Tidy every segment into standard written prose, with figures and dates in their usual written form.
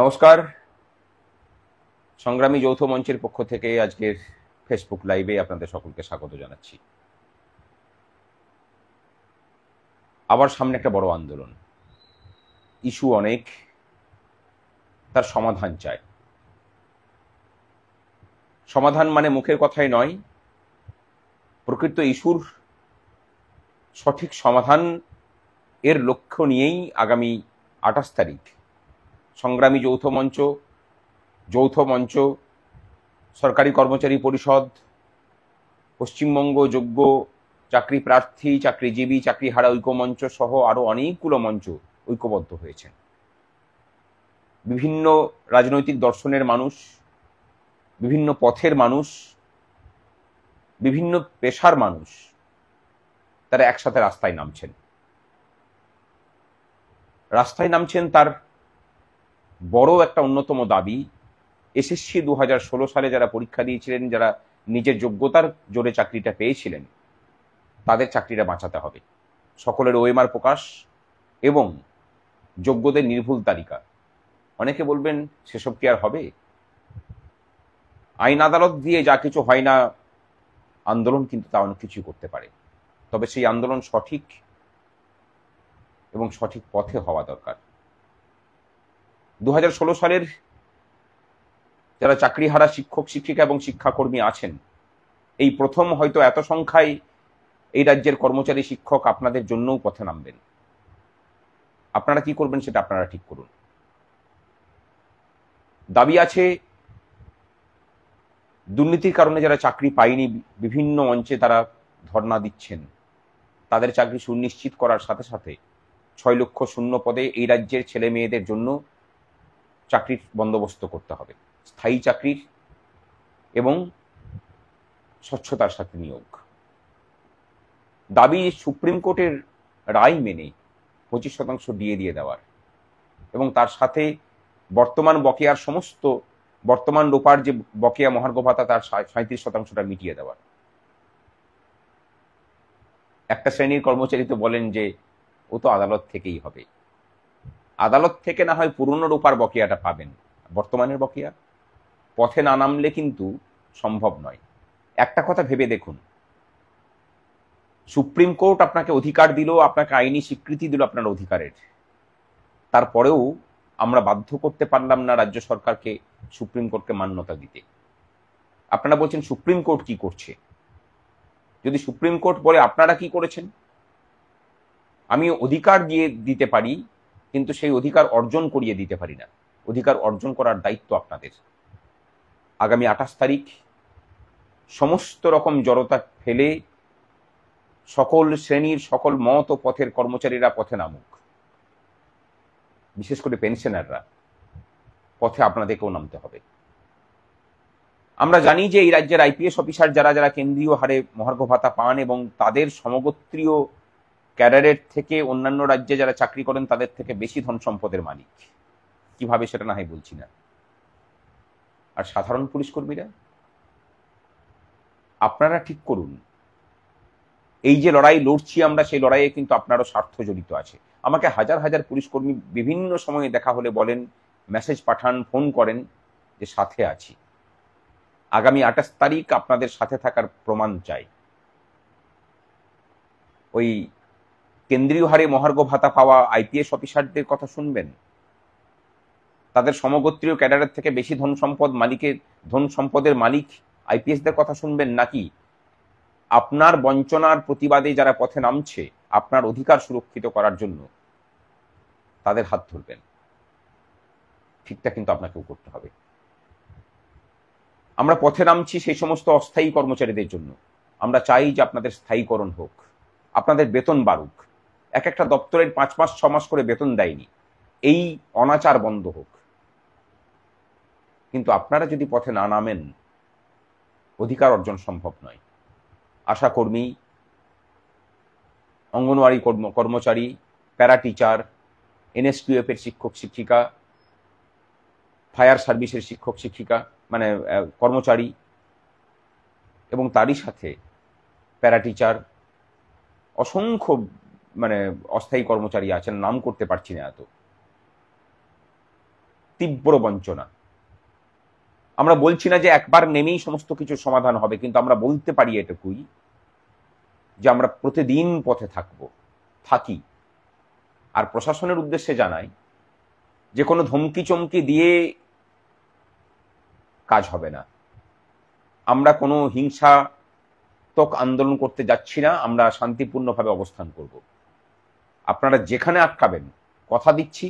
নমস্কার। সংগ্রামী যৌথ মঞ্চের পক্ষ থেকে আজকের ফেসবুক লাইভে আপনাদের সকলকে স্বাগত জানাচ্ছি। আবার সামনে একটা বড় আন্দোলন, ইস্যু অনেক, তার সমাধান চায়। সমাধান মানে মুখের কথাই নয়, প্রকৃত ইস্যুর সঠিক সমাধান এর লক্ষ্য নিয়েই আগামী 28 তারিখ সংগ্রামী যৌথ মঞ্চ, সরকারি কর্মচারী পরিষদ, পশ্চিমবঙ্গ যোগ্য চাকরি প্রার্থী, চাকরিজীবী, চাকরিহারা ঐক্যমঞ্চ সহ আরো অনেকগুলো মঞ্চ ঐক্যবদ্ধ হয়েছেন। বিভিন্ন রাজনৈতিক দর্শনের মানুষ, বিভিন্ন পথের মানুষ, বিভিন্ন পেশার মানুষ তারা একসাথে রাস্তায় নামছেন। তার বড় একটা অন্যতম দাবি, এসএসসি 2016 সালে যারা পরীক্ষা দিয়েছিলেন, যারা নিজের যোগ্যতার জোরে চাকরিটা পেয়েছিলেন, তাদের চাকরিটা বাঁচাতে হবে। সকলের ওএমআর প্রকাশ এবং যোগ্যদের নির্ভুল তালিকা। অনেকে বলবেন সেসব কি আর হবে? আইন আদালত দিয়ে যা কিছু হয় না, আন্দোলন কিন্তু তা অনেক কিছুই করতে পারে। তবে সেই আন্দোলন সঠিক এবং সঠিক পথে হওয়া দরকার। 2016 সালের যারা চাকরিহারা শিক্ষক, শিক্ষিকা এবং শিক্ষাকর্মী আছেন, এই প্রথম হয়তো এত সংখ্যায় এই রাজ্যের কর্মচারী শিক্ষক আপনাদের জন্যও পথে নামবেন। আপনারা কি করবেন সেটা আপনারা ঠিক করুন। দাবি আছে, দুর্নীতির কারণে যারা চাকরি পায়নি, বিভিন্ন মঞ্চে তারা ধর্ণা দিচ্ছেন, তাদের চাকরি সুনিশ্চিত করার সাথে সাথে 6 লক্ষ শূন্য পদে এই রাজ্যের ছেলে মেয়েদের জন্য চাকরির বন্দোবস্ত করতে হবে, স্থায়ী চাকরির এবং স্বচ্ছতার সাথে নিয়োগ। দাবি সুপ্রিম কোর্টের রায় মেনে 25% দিয়ে দেওয়ার এবং তার সাথে বর্তমান রোপার যে বকেয়া মহার্ঘ ভাতা, তার 37%টা মিটিয়ে দেওয়ার। একটা শ্রেণীর কর্মচারী তো বলেন যে ও তো আদালত থেকেই হবে। আদালত থেকে না হয় পুরনো রোপার বকেয়াটা পাবেন, বর্তমানের বকেয়া পথে না নামলে কিন্তু সম্ভব নয়। একটা কথা ভেবে দেখুন, সুপ্রিম কোর্ট আপনাকে অধিকার দিল, আপনাকে আইনি স্বীকৃতি দিল আপনার অধিকারের, তারপরেও আমরা বাধ্য করতে পারলাম না রাজ্য সরকারকে সুপ্রিম কোর্টকে মান্যতা দিতে। আপনারা বলছেন সুপ্রিম কোর্ট কি করছে? যদি সুপ্রিম কোর্ট বলে আপনারা কি করেছেন? আমি অধিকার দিয়ে দিতে পারি, কিন্তু সেই অধিকার অর্জন করিয়ে দিতে পারি না। অধিকার অর্জন করার দায়িত্ব আপনাদের। আগামী 28 তারিখ সমস্ত রকম জড়তা ফেলে সকল শ্রেণীর, সকল মত ও পথের কর্মচারীরা পথে নামুক। বিশেষ করে পেনশনাররা পথে আপনাদেরকেও নামতে হবে। আমরা জানি যে এই রাজ্যের আইপিএস অফিসার যারা যারা কেন্দ্রীয় হারে মহার্ঘ ভাতা পান এবং তাদের সমগোত্রীয় ক্যাডারের থেকে অন্যান্য রাজ্যে যারা চাকরি করেন তাদের থেকে বেশি ধন সম্পদের মালিক। কিভাবে সেটা না হয় বলছি না। আর সাধারণ পুলিশ কর্মীরা, আপনারা ঠিক করুন, এই যে লড়াই লড়ছি আমরা, সেই লড়াইয়ে কিন্তু আপনারও স্বার্থ জড়িত আছে। আমাকে হাজার হাজার পুলিশ কর্মী বিভিন্ন সময়ে দেখা হলে বলেন, মেসেজ পাঠান, ফোন করেন যে সাথে আছি। আগামী 28 তারিখ আপনাদের সাথে থাকার প্রমাণ চাই। ওই কেন্দ্রীয় হারে মহার্ঘ ভাতা পাওয়া আইপিএস অফিসারদের কথা শুনবেন, তাদের সমগোত্রীয় ক্যাডারের থেকে বেশি ধন সম্পদের মালিক আইপিএসদের কথা শুনবেন, নাকি আপনার বঞ্চনার প্রতিবাদে যারা পথে নামছে আপনার অধিকার সুরক্ষিত করার জন্য তাদের হাত ধরবেন? ঠিকটা কিন্তু আপনাকেও করতে হবে। আমরা পথে নামছি সেই সমস্ত অস্থায়ী কর্মচারীদের জন্য। আমরা চাই যে আপনাদের স্থায়ীকরণ হোক, আপনাদের বেতন বাড়ুক। এক একটা দপ্তরের 5 মাস 6 মাস করে বেতন দেয়নি, এই অনাচার বন্ধ হোক। কিন্তু আপনারা যদি পথে না নামেন, অধিকার অর্জন সম্ভব নয়। আশা কর্মী, অঙ্গনওয়াড়ি কর্মচারী, প্যারা টিচার, এনএসকিউএফ এর শিক্ষক শিক্ষিকা, ফায়ার সার্ভিসের শিক্ষক শিক্ষিকা মানে কর্মচারী, এবং তারই সাথে প্যারা টিচার, অসংখ্য অস্থায়ী কর্মচারী আছেন, নাম করতে পারছি না এত। তীব্র বঞ্চনা। আমরা বলছি না যে একবার নেমেই সমস্ত কিছু সমাধান হবে, কিন্তু আমরা বলতে পারি এটুকুই যে আমরা প্রতিদিন পথে থাকি। আর প্রশাসনের উদ্দেশ্যে জানাই যে কোনো ধমকি চমকি দিয়ে কাজ হবে না। আমরা কোনো হিংসাত্মক আন্দোলন করতে যাচ্ছি না, আমরা শান্তিপূর্ণভাবে অবস্থান করব। আপনারা যেখানে আটকাবেন, কথা দিচ্ছি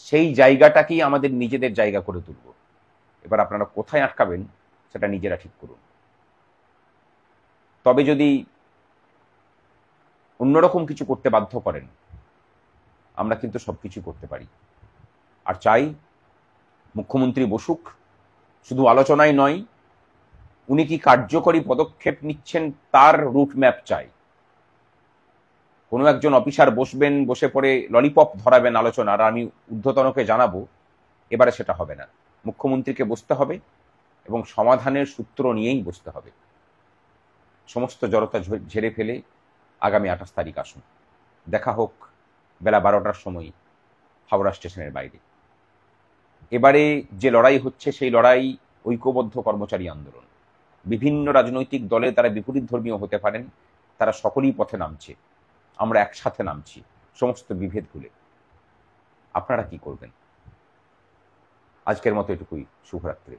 সেই জায়গাটাকেই আমাদের নিজেদের জায়গা করে তুলব। এবার আপনারা কোথায় আটকাবেন সেটা নিজেরা ঠিক করুন। তবে যদি অন্যরকম কিছু করতে বাধ্য করেন, আমরা কিন্তু সবকিছু করতে পারি। আর চাই মুখ্যমন্ত্রী বসুক, শুধু আলোচনায় নয়, উনি কি কার্যকরী পদক্ষেপ নিচ্ছেন তার রুটম্যাপ চাই। কোনো একজন অফিসার বসবেন, বসে পড়ে ললিপপ ধরাবেন আলোচনা, আর আমি ঊর্ধ্বতনকে জানাবো, এবারে সেটা হবে না। মুখ্যমন্ত্রীকে বসতে হবে এবং সমাধানের সূত্র নিয়েই বসতে হবে। সমস্ত জড়তা ঝেড়ে ফেলে আগামী 28 তারিখ আসুন, দেখা হোক বেলা 12টার সময় হাওড়া স্টেশনের বাইরে। এবারে যে লড়াই হচ্ছে সেই লড়াই ঐক্যবদ্ধ কর্মচারী আন্দোলন। বিভিন্ন রাজনৈতিক দলে তারা বিপরীত ধর্মীয় হতে পারেন, তারা সকলেই পথে নামছে, আমরা একসাথে নামছি সমস্ত বিভেদ ভুলে। আপনারা কি করবেন? আজকের মতো এটুকুই। শুভরাত্রি।